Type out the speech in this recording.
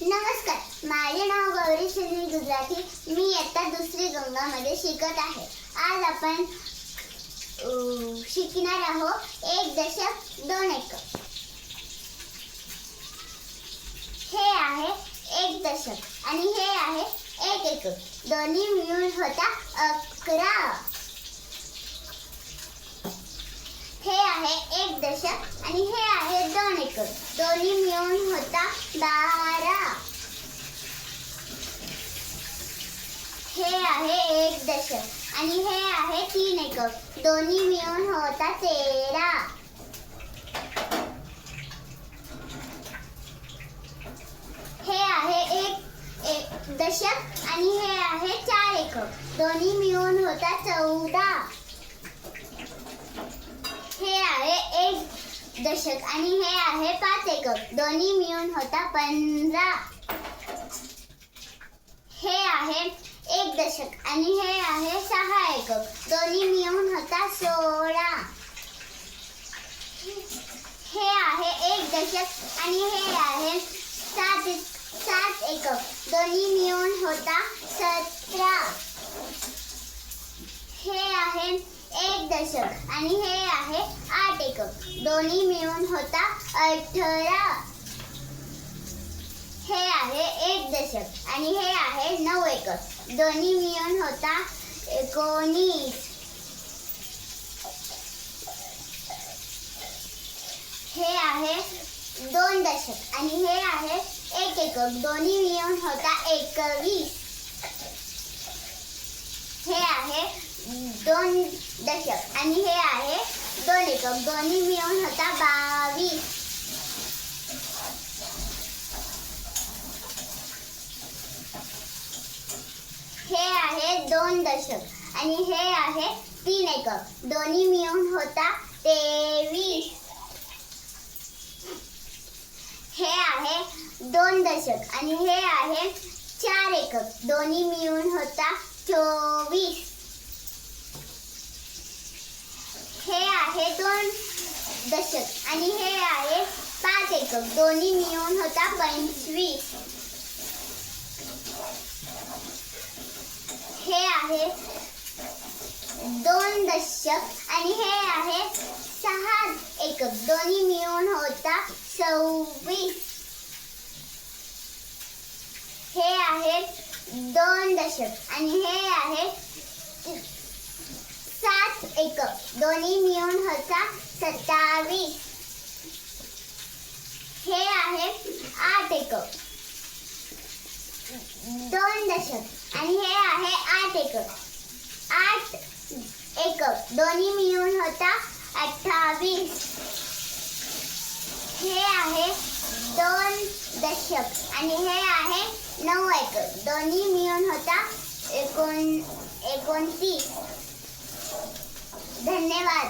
नमस्कार, माझे नाव गौरी सुनील गुजराती. मी इयत्ता दुसरी गंगामध्ये शिकत आहे. आज आपण शिकणार आहोत 1 दशक 2 एकक. हे आहे 1 दशक आणि हे आहे 1 एकक. दोन्ही मिळून होता 11. हे आहे 1 दशक आणि हे आहे 2 एकक. दोन्ही मिळून होता 12. हे आहे 1 दशक आणि हे आहे 3 एकक. दोन्ही मिळून होता 13. हे आहे 1 दशक आणि हे आहे 4 एकक. दोन्ही मिळून होता 14. हे आहे 1 दशक आणि हे आहे 5 एकक. दोन्ही मिळून होता 15. हे आहे 1 दशक आणि हे आहे 6 एकक. दोन्ही मिळून होता 16. हे आहे 1 दशक आणि हे आहे 7 एकक. दोन्ही मिळून होता 17. हे आहे 1 दशक आणि हे आहे 8 एकक. दोन्ही मिळून होता 18. हे आहे 1 दशक आणि हे आहे 9 एकक. दोन्ही मिळून होता 19. हे आहे 2 दशक आणि हे आहे 1 एकक. दोन्ही मिळून होता 21. हे आहे 2 दशक आणि हे आहे 2 एकक. दोन्ही मिळून होता 22. हे आहे 2 दशक आणि हे आहे 3 एकक. दोन्ही मिळून होता 23. हे आहे 2 दशक आणि हे आहे 4 एकक. दोन्ही मिळून होता 24. हे आहे 2 दशक आणि हे आहे 5 एकक. दोन्ही मिळून होता 25. हे आहे 2 दशक आणि हे आहे 6 एकक. दोन्ही मिळून होता 26. हे आहे 2 दशक आणि हे आहे 7 एकक. दोन्ही मिळून होता 27. हे आहे 8 एकक. 2 दशक आणि हे आहे 8 एकक. 8 एकक. दोन्ही मिळून होता 28. हे आहे 2 दशक आणि हे आहे 9 एकक. दोन्ही मिळून होता 29. धन्यवाद.